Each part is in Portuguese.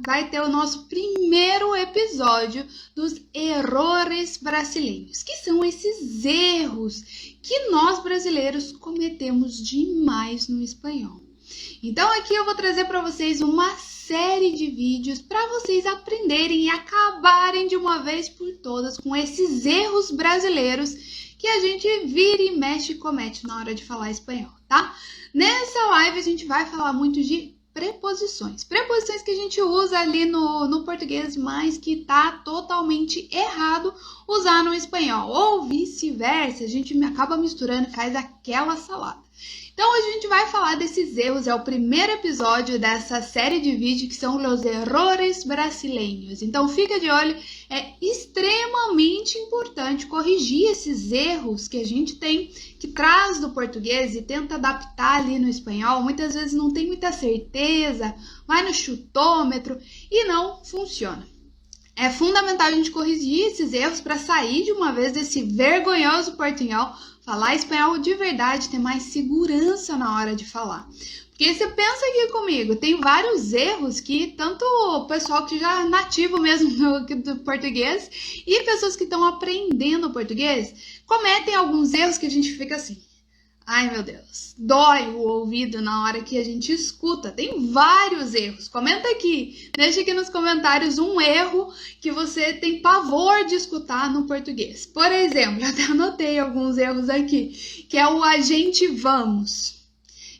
vai ter o nosso primeiro episódio dos errores brasileiros, que são esses erros que nós brasileiros cometemos demais no espanhol. Então aqui eu vou trazer para vocês uma série de vídeos para vocês aprenderem e acabarem de uma vez por todas com esses erros brasileiros que a gente vira e mexe e comete na hora de falar espanhol, tá? Nessa live a gente vai falar muito de preposições que a gente usa ali no português, mas que tá totalmente errado usar no espanhol, ou vice-versa, a gente acaba misturando e faz aquela salada. Então hoje a gente vai falar desses erros, é o primeiro episódio dessa série de vídeos que são os errores brasileiros. Então fica de olho, é extremamente importante corrigir esses erros que a gente tem, que traz do português e tenta adaptar ali no espanhol. Muitas vezes não tem muita certeza, vai no chutômetro e não funciona. É fundamental a gente corrigir esses erros para sair de uma vez desse vergonhoso portunhol, falar espanhol de verdade, ter mais segurança na hora de falar. Porque você pensa aqui comigo, tem vários erros que tanto o pessoal que já é nativo mesmo do português e pessoas que estão aprendendo português cometem alguns erros que a gente fica assim. Ai meu Deus, dói o ouvido na hora que a gente escuta, tem vários erros. Comenta aqui, deixa aqui nos comentários um erro que você tem pavor de escutar no português. Por exemplo, eu até anotei alguns erros aqui, que é o a gente vamos.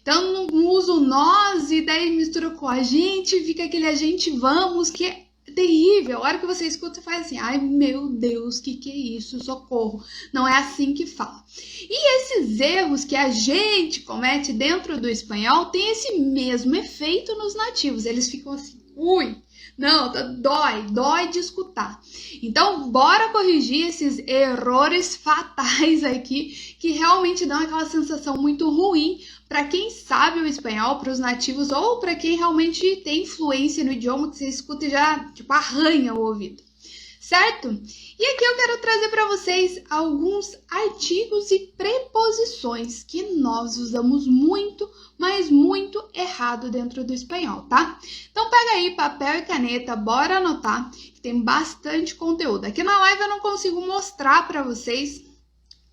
Então não uso nós e daí mistura com a gente, fica aquele a gente vamos, que é terrível. A hora que você escuta, você faz assim, ai meu Deus, que é isso? Socorro. Não é assim que fala. E esses erros que a gente comete dentro do espanhol tem esse mesmo efeito nos nativos. Eles ficam assim, ui, não, dói de escutar. Então, bora corrigir esses erros fatais aqui, que realmente dão aquela sensação muito ruim para quem sabe o espanhol, para os nativos, ou para quem realmente tem influência no idioma, que você escuta e já, tipo, arranha o ouvido. Certo? E aqui eu quero trazer para vocês alguns artigos e preposições que nós usamos muito, mas muito errado dentro do espanhol, tá? Então pega aí papel e caneta, bora anotar, que tem bastante conteúdo. Aqui na live eu não consigo mostrar para vocês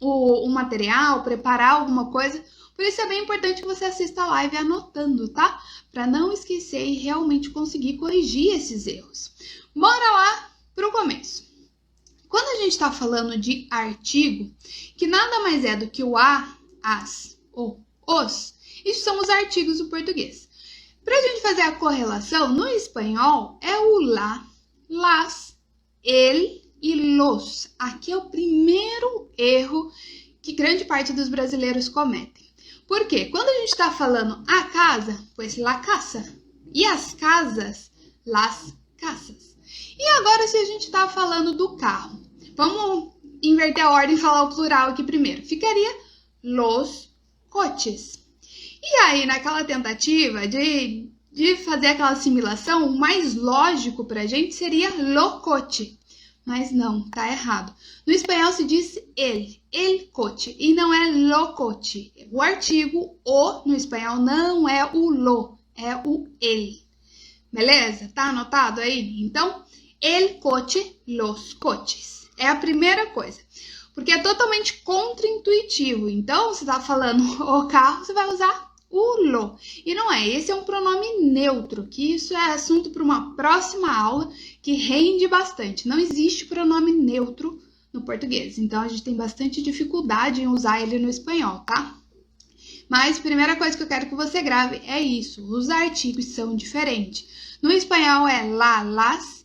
o material, preparar alguma coisa, por isso é bem importante que você assista a live anotando, tá? Para não esquecer e realmente conseguir corrigir esses erros. Bora lá pro começo. Quando a gente está falando de artigo, que nada mais é do que o a, as, o, os, isso são os artigos do português. Para a gente fazer a correlação, no espanhol é o lá, las, el e los. Aqui é o primeiro erro que grande parte dos brasileiros cometem. Por quê? Quando a gente está falando a casa, pues la casa. E as casas, las casas. E agora se a gente está falando do carro, vamos inverter a ordem e falar o plural aqui primeiro. Ficaria los coches. E aí, naquela tentativa de fazer aquela assimilação, o mais lógico para a gente seria lo coche. Mas não, tá errado. No espanhol se diz el coche, e não é lo coche. O artigo o no espanhol não é o lo, é o el. Beleza? Tá anotado aí? Então, el coche, los coches. É a primeira coisa. Porque é totalmente contraintuitivo. Então, você tá falando o carro, você vai usar o lo. E não é, esse é um pronome neutro, que isso é assunto para uma próxima aula que rende bastante. Não existe pronome neutro no português, então a gente tem bastante dificuldade em usar ele no espanhol, tá? Mas a primeira coisa que eu quero que você grave é isso, os artigos são diferentes. No espanhol é la, las,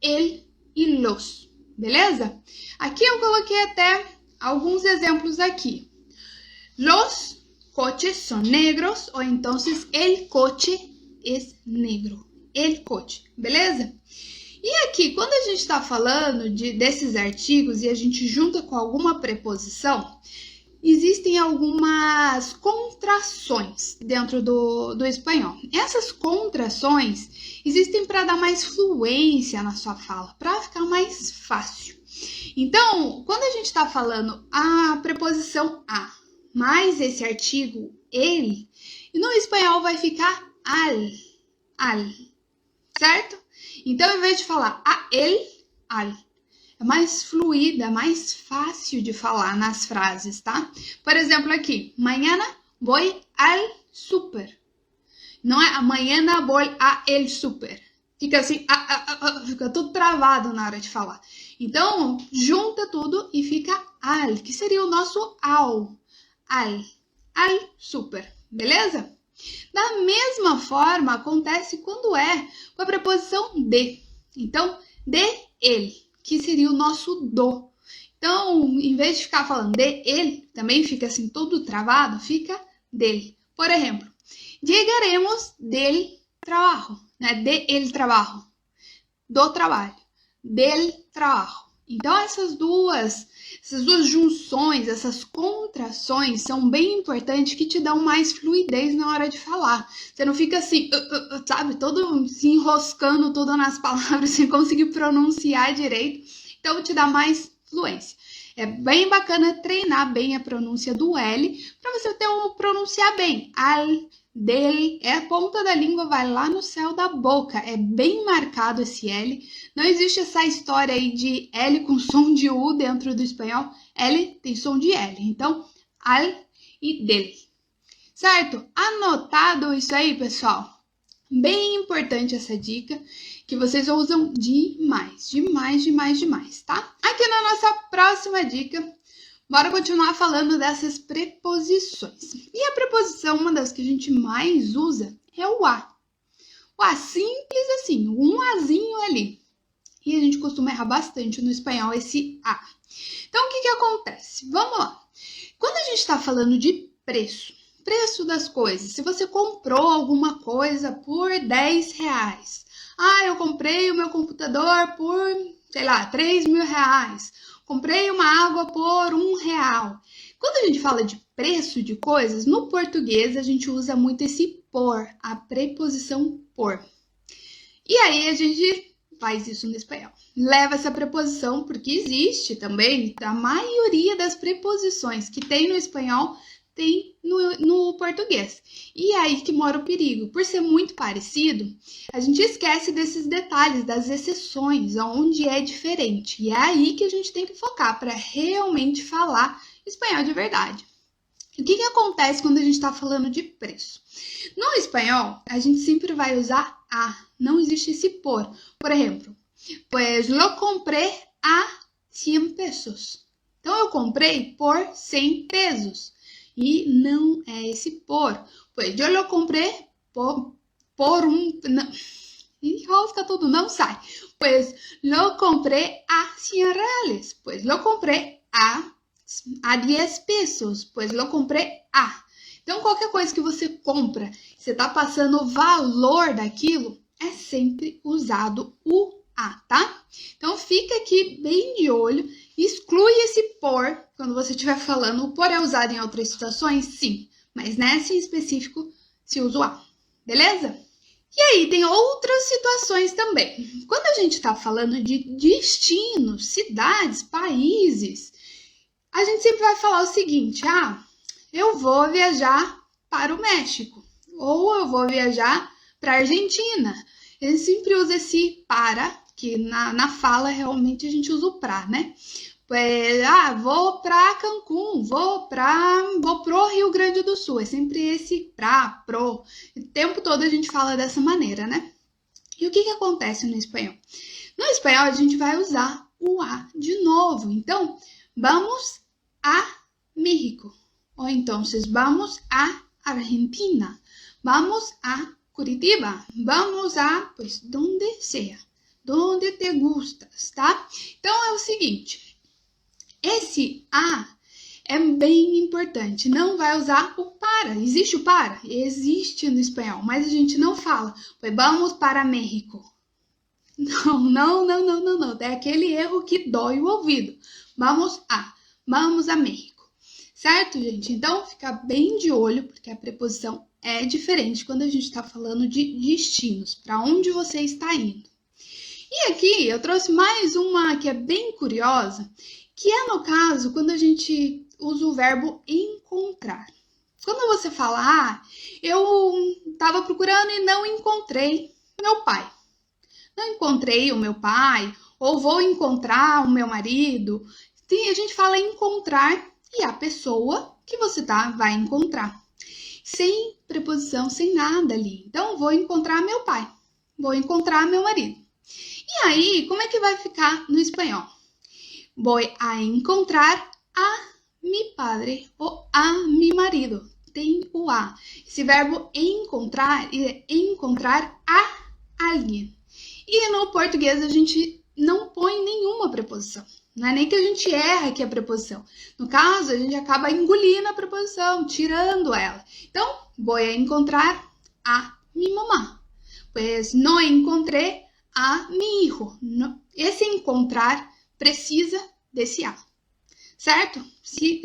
el e los, beleza? Aqui eu coloquei até alguns exemplos aqui. Los coches son negros, ou então el coche es negro. El coche, beleza? E aqui, quando a gente está falando desses artigos e a gente junta com alguma preposição, existem algumas contrações dentro do espanhol. Essas contrações existem para dar mais fluência na sua fala, para ficar mais fácil. Então, quando a gente está falando a preposição a, mais esse artigo ele, no espanhol vai ficar al. certo? Então, em vez de falar a ele, al. É mais fluida, é mais fácil de falar nas frases, tá? Por exemplo, aqui, mañana voy al super. Não é amanhã vou a el super. Fica assim, fica tudo travado na hora de falar. Então, junta tudo e fica al, que seria o nosso ao. Al super, beleza? Da mesma forma, acontece quando é com a preposição de. Então, de ele, que seria o nosso do. Então, em vez de ficar falando de ele, também fica assim todo travado, fica dele. Por exemplo, llegaremos del trabajo, né? De el trabajo, do trabalho, del trabajo. Então, essas duas junções, essas contrações são bem importantes que te dão mais fluidez na hora de falar. Você não fica assim, sabe, todo se enroscando tudo nas palavras sem conseguir pronunciar direito. Então, te dá mais fluência. É bem bacana treinar bem a pronúncia do L para você ter um pronunciar bem. Al, del, a ponta da língua vai lá no céu da boca. É bem marcado esse L. Não existe essa história aí de L com som de U dentro do espanhol. L tem som de L. Então, al e del. Certo? Anotado isso aí, pessoal? Bem importante essa dica, que vocês usam demais, tá? Aqui na nossa próxima dica, bora continuar falando dessas preposições. E a preposição, uma das que a gente mais usa, é o a. O a simples assim, um azinho ali. E a gente costuma errar bastante no espanhol esse a. Então, o que acontece? Vamos lá. Quando a gente está falando de preço das coisas, se você comprou alguma coisa por 10 reais. Eu comprei o meu computador por, sei lá, 3 mil reais. Comprei uma água por R$1. Quando a gente fala de preço de coisas, no português a gente usa muito esse por, a preposição por. E aí a gente faz isso no espanhol. Leva essa preposição, porque existe também, a maioria das preposições que tem no espanhol tem no português. E aí que mora o perigo. Por ser muito parecido, a gente esquece desses detalhes, das exceções, onde é diferente. E é aí que a gente tem que focar para realmente falar espanhol de verdade. O que acontece quando a gente está falando de preço? No espanhol, a gente sempre vai usar a, não existe esse por. Por exemplo, pues lo compré a 100 pesos. Então, eu comprei por 100 pesos. E não é esse por. Pues yo lo compré por un... Não. Enrosca tudo, não sai. Pues lo compré a 100 reales. Pues lo compré a 10 pesos. Pues lo compré a... Então, qualquer coisa que você compra, você está passando o valor daquilo, é sempre usado o a, tá? Então, fica aqui bem de olho. Exclui esse por quando você estiver falando. O por é usado em outras situações? Sim. Mas nessa em específico se usa o a. Beleza? E aí, tem outras situações também. Quando a gente está falando de destinos, cidades, países, a gente sempre vai falar o seguinte: eu vou viajar para o México. Ou eu vou viajar para a Argentina. A gente sempre usa esse para, que na fala realmente a gente usa o pra, né? Pues, vou para Cancún, vou pro Rio Grande do Sul. É sempre esse pra, pro. O tempo todo a gente fala dessa maneira, né? E o que acontece no espanhol? No espanhol a gente vai usar o a de novo. Então, vamos a México. Ou então, vamos a Argentina. Vamos a Curitiba. Vamos a, pues, donde sea. Donde te gustas, tá? Então, é o seguinte. Esse a é bem importante. Não vai usar o para. Existe o para? Existe no espanhol, mas a gente não fala. Pues vamos para México. Não. É aquele erro que dói o ouvido. Vamos a México. Certo, gente? Então, fica bem de olho, porque a preposição é diferente quando a gente está falando de destinos, para onde você está indo. E aqui eu trouxe mais uma que é bem curiosa, que é no caso quando a gente usa o verbo encontrar. Quando você fala, eu estava procurando e não encontrei meu pai. não encontrei o meu pai, ou vou encontrar o meu marido. A gente fala encontrar e a pessoa que você vai encontrar. Sem preposição, sem nada ali. Então, vou encontrar meu pai, vou encontrar meu marido. E aí, como é que vai ficar no espanhol? Vou a encontrar a mi padre ou a mi marido. Tem o a. Esse verbo encontrar é encontrar a alguém. E no português a gente não põe nenhuma preposição. Não é nem que a gente erra aqui a preposição. No caso, a gente acaba engolindo a preposição, tirando ela. Então, vou a encontrar a mi mamá. Pues no encontré a mi hijo. Esse encontrar precisa desse a. Certo?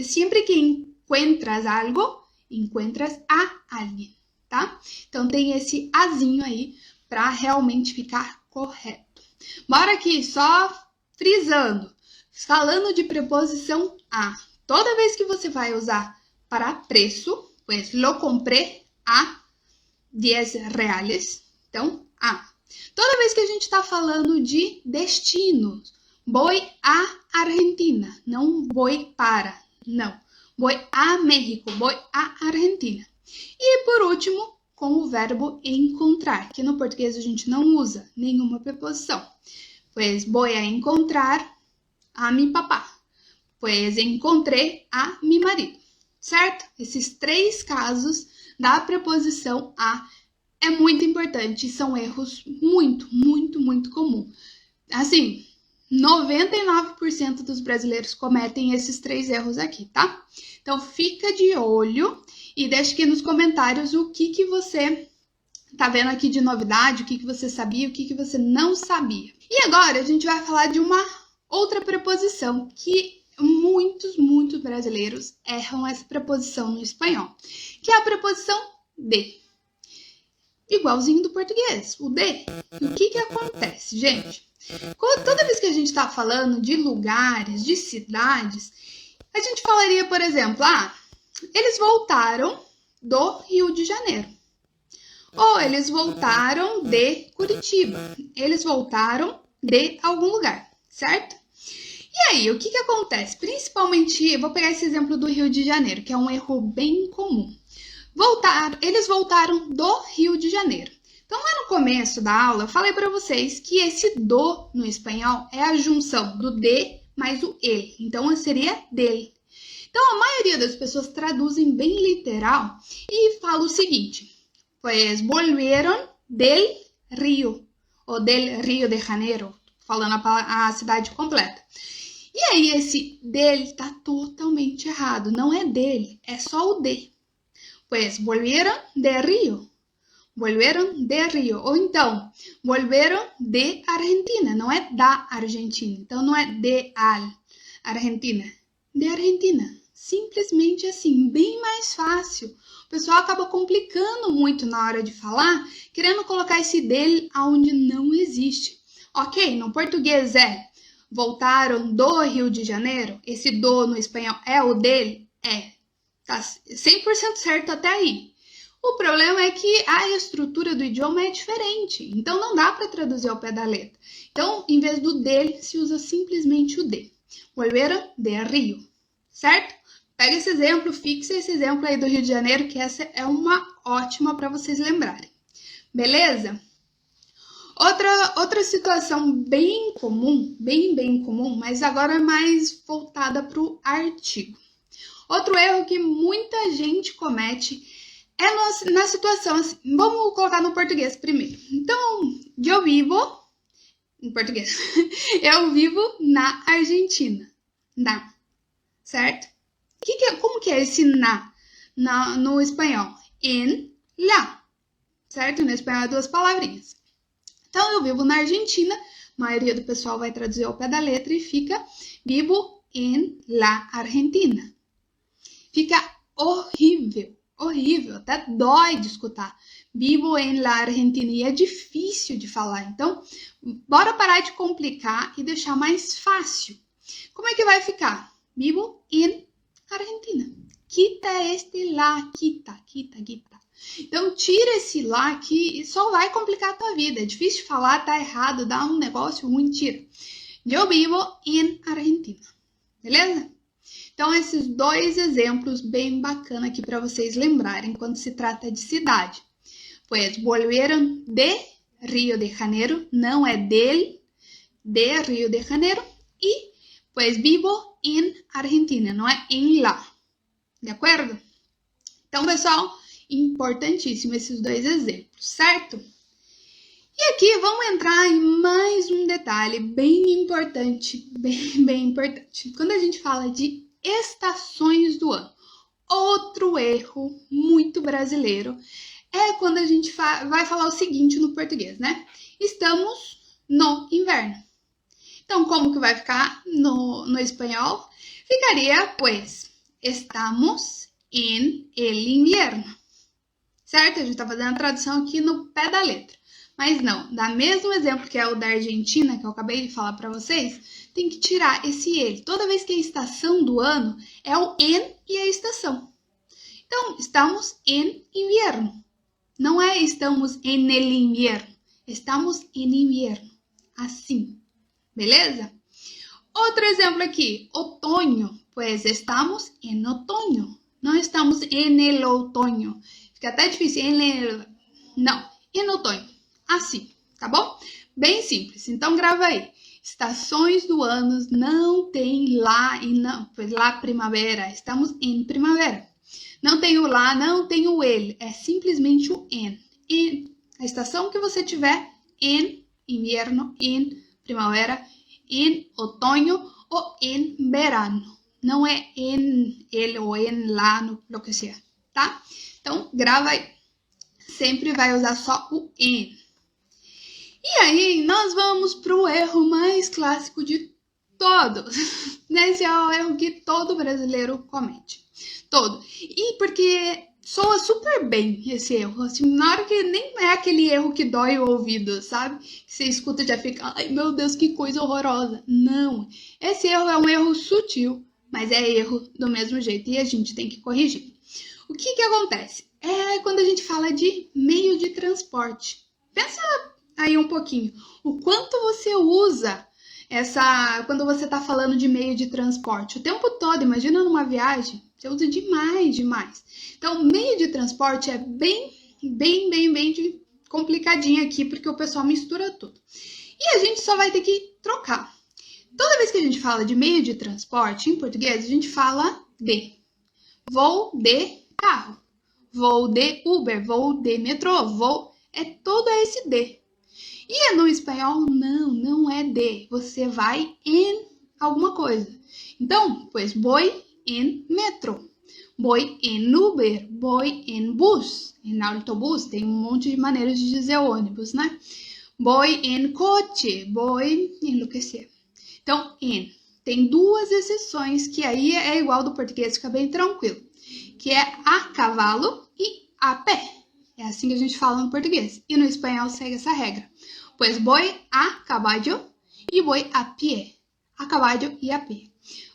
Sempre que encuentras algo, encuentras a alguém, tá? Então, tem esse azinho aí para realmente ficar correto. Bora aqui, só frisando. Falando de preposição a. Toda vez que você vai usar para preço, pues lo compré a 10 reais. Então, a. Toda vez que a gente está falando de destino, vou a Argentina, não vou para, não. Vou a México, vou a Argentina. E por último, com o verbo encontrar, que no português a gente não usa nenhuma preposição. Pues vou a encontrar a mi papá. Pues encontrei a mi marido. Certo? Esses 3 casos da preposição a é muito importante. São erros muito comum. Assim, 99% dos brasileiros cometem esses 3 erros aqui, tá? Então, fica de olho e deixa aqui nos comentários o que você tá vendo aqui de novidade, o que você sabia, o que você não sabia. E agora a gente vai falar de uma outra preposição que muitos brasileiros erram essa preposição no espanhol, que é a preposição de. Igualzinho do português, o de. E o que acontece, gente? Toda vez que a gente está falando de lugares, de cidades, a gente falaria, por exemplo, eles voltaram do Rio de Janeiro. Ou eles voltaram de Curitiba. Eles voltaram de algum lugar, certo? E aí, o que acontece? Principalmente, eu vou pegar esse exemplo do Rio de Janeiro, que é um erro bem comum. Eles voltaram do Rio de Janeiro. Então, lá no começo da aula, eu falei para vocês que esse do no espanhol é a junção do de mais o ele. Então, seria dele. Então, a maioria das pessoas traduzem bem literal e fala o seguinte: pues volvieron del Rio, ou del Rio de Janeiro, falando a cidade completa. E aí, esse dele está totalmente errado. Não é dele, é só o de. Pues volvieron de Rio. Volvieron de Rio. Ou então, volvieron de Argentina. Não é da Argentina. Então, não é de al Argentina. De Argentina. Simplesmente assim, bem mais fácil. O pessoal acaba complicando muito na hora de falar, querendo colocar esse dele aonde não existe. Ok, no português voltaram do Rio de Janeiro. Esse do no espanhol é o dele? É. Tá 100% certo até aí. O problema é que a estrutura do idioma é diferente. Então, não dá para traduzir ao pé da letra. Então, em vez do dele, se usa simplesmente o de. Volveram de Rio. Certo? Pega esse exemplo, fixa esse exemplo aí do Rio de Janeiro, que essa é uma ótima para vocês lembrarem. Beleza? Outra situação bem comum, bem comum, mas agora mais voltada para o artigo. Outro erro que muita gente comete é na situação assim. Vamos colocar no português primeiro. Então, eu vivo, em português, eu vivo na Argentina. Na, certo? Como que é esse no espanhol? En la, certo? No espanhol é 2 palavrinhas. Então, eu vivo na Argentina, a maioria do pessoal vai traduzir ao pé da letra e fica vivo en la Argentina. Fica horrível, até dói de escutar. Vivo en la Argentina e é difícil de falar. Então, bora parar de complicar e deixar mais fácil. Como é que vai ficar? Vivo en Argentina. Quita este la, quita. Então, tira esse lá que só vai complicar a tua vida. É difícil de falar, tá errado, dá um negócio ruim, tira. Eu vivo em Argentina. Beleza? Então, esses dois exemplos bem bacana aqui para vocês lembrarem quando se trata de cidade. Pues volvieron de Rio de Janeiro, não é del, de Rio de Janeiro. E pues vivo em Argentina, não é em lá. De acordo? Então, pessoal, importantíssimo esses dois exemplos, certo? E aqui vamos entrar em mais um detalhe bem importante, bem importante. Quando a gente fala de estações do ano, outro erro muito brasileiro é quando a gente vai falar o seguinte no português, né? Estamos no inverno. Então, como que vai ficar no espanhol? Ficaria, pues, estamos en el invierno. Certo? A gente tá fazendo a tradução aqui no pé da letra. Mas não, dá mesmo exemplo que é o da Argentina, que eu acabei de falar para vocês, tem que tirar esse ele. Toda vez que é a estação do ano, é o en e a estação. Então, estamos en invierno. Não é estamos en el invierno. Estamos en invierno. Assim. Beleza? Outro exemplo aqui, outoño. Pues estamos en otoño. Não estamos en el otoño. Fica até difícil. Não, en otoño. Assim, tá bom? Bem simples. Então, grava aí. Estações do ano não tem lá e não. Pues lá primavera. Estamos em primavera. Não tem o lá, não tem o ele. É simplesmente o en. A estação que você tiver, en invierno, en primavera, en otoño ou en verano. Não é en ele ou en lá, no que seja, tá? Então, grava aí. Sempre vai usar só o en. E aí, nós vamos para o erro mais clássico de todos. Esse é o erro que todo brasileiro comete. Todo. E porque soa super bem esse erro. Assim, na hora que nem é aquele erro que dói o ouvido, sabe? Que você escuta e já fica, ai meu Deus, que coisa horrorosa. Não. Esse erro é um erro sutil, mas é erro do mesmo jeito e a gente tem que corrigir. O que acontece? É quando a gente fala de meio de transporte. Pensa aí um pouquinho. O quanto você usa quando você está falando de meio de transporte? O tempo todo, imagina numa viagem, você usa demais. Então, meio de transporte é bem complicadinho aqui, porque o pessoal mistura tudo. E a gente só vai ter que trocar. Toda vez que a gente fala de meio de transporte, em português, a gente fala de. Vou de carro, vou de Uber, vou de metrô, é todo esse de. E no espanhol, não é de. Você vai em alguma coisa. Então, pues voy en metro, voy en Uber, voy en bus, en autobús. Tem um monte de maneiras de dizer ônibus, né? Voy en coche, voy en lo que sea. Então, en. Tem duas exceções que aí é igual do português, fica bem tranquilo. Que é a cavalo e a pé. É assim que a gente fala no português. E no espanhol segue essa regra. Pues voy a caballo e voy a pie. A caballo e a pé.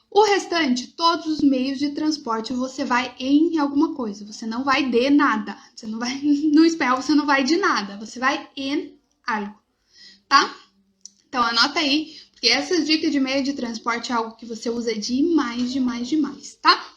O restante, todos os meios de transporte, você vai em alguma coisa. Você não vai de nada. Você não vai, no espanhol, você não vai de nada. Você vai em algo. Tá? Então, anota aí, porque essas dicas de meio de transporte é algo que você usa demais, tá?